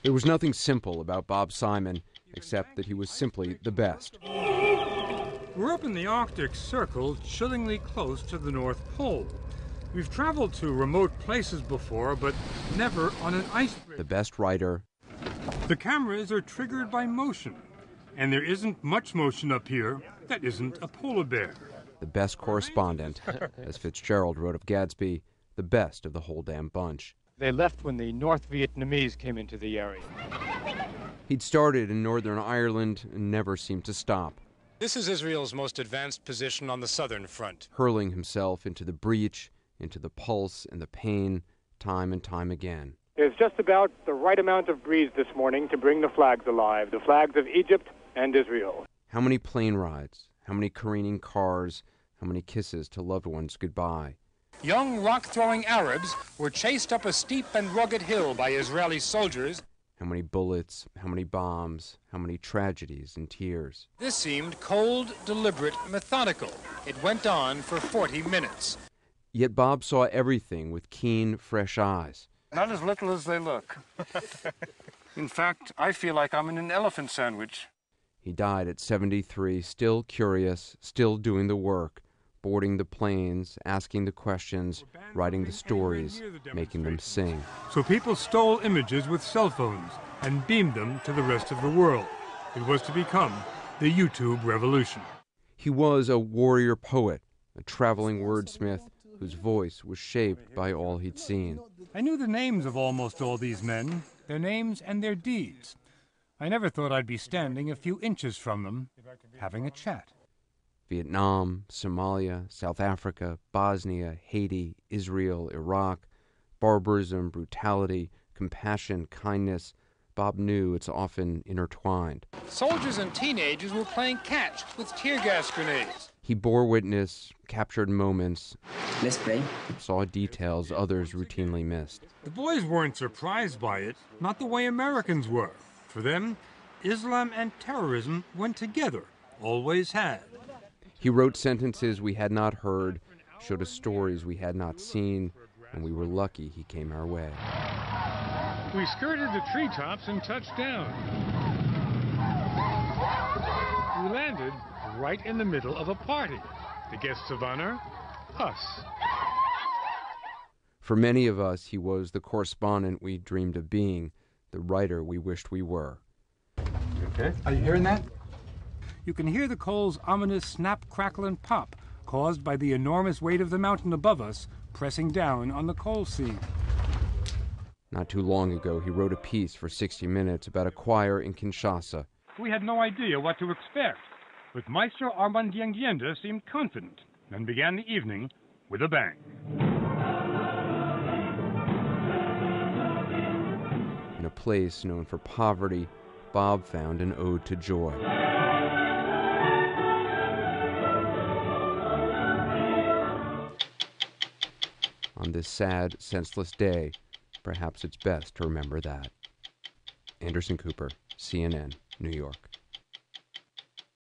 There was nothing simple about Bob Simon, except that he was simply the best. We're up in the Arctic Circle, chillingly close to the North Pole. We've traveled to remote places before, but never on an icebreaker. The best writer. The cameras are triggered by motion, and there isn't much motion up here that isn't a polar bear. The best correspondent, as Fitzgerald wrote of Gatsby, the best of the whole damn bunch. They left when the North Vietnamese came into the area. He'd started in Northern Ireland and never seemed to stop. This is Israel's most advanced position on the southern front. Hurling himself into the breach, into the pulse and the pain, time and time again. There's just about the right amount of breeze this morning to bring the flags alive, the flags of Egypt and Israel. How many plane rides, how many careening cars, how many kisses to loved ones goodbye. Young rock-throwing Arabs were chased up a steep and rugged hill by Israeli soldiers. How many bullets, how many bombs, how many tragedies and tears. This seemed cold, deliberate, methodical. It went on for 40 minutes. Yet Bob saw everything with keen, fresh eyes. Not as little as they look. In fact, I feel like I'm in an elephant sandwich. He died at 73, still curious, still doing the work, boarding the planes, asking the questions, writing the stories, making them sing. So people stole images with cell phones and beamed them to the rest of the world. It was to become the YouTube revolution. He was a warrior poet, a traveling wordsmith whose voice was shaped by all he'd seen. I knew the names of almost all these men, their names and their deeds. I never thought I'd be standing a few inches from them, having a chat. Vietnam, Somalia, South Africa, Bosnia, Haiti, Israel, Iraq, barbarism, brutality, compassion, kindness. Bob knew it's often intertwined. Soldiers and teenagers were playing catch with tear gas grenades. He bore witness, captured moments, Let's play. saw details others routinely missed. The boys weren't surprised by it, not the way Americans were. For them, Islam and terrorism went together, always had. He wrote sentences we had not heard, showed us stories we had not seen, and we were lucky he came our way. We skirted the treetops and touched down. We landed right in the middle of a party. The guests of honor, us. For many of us, he was the correspondent we dreamed of being, the writer we wished we were. Okay. Are you hearing that? You can hear the coal's ominous snap, crackle, and pop caused by the enormous weight of the mountain above us pressing down on the coal seam. Not too long ago, he wrote a piece for 60 Minutes about a choir in Kinshasa. We had no idea what to expect, but Maestro Armand Diendienda seemed confident and began the evening with a bang. In a place known for poverty, Bob found an ode to joy. On this sad, senseless day, perhaps it's best to remember that. Anderson Cooper, CNN, New York.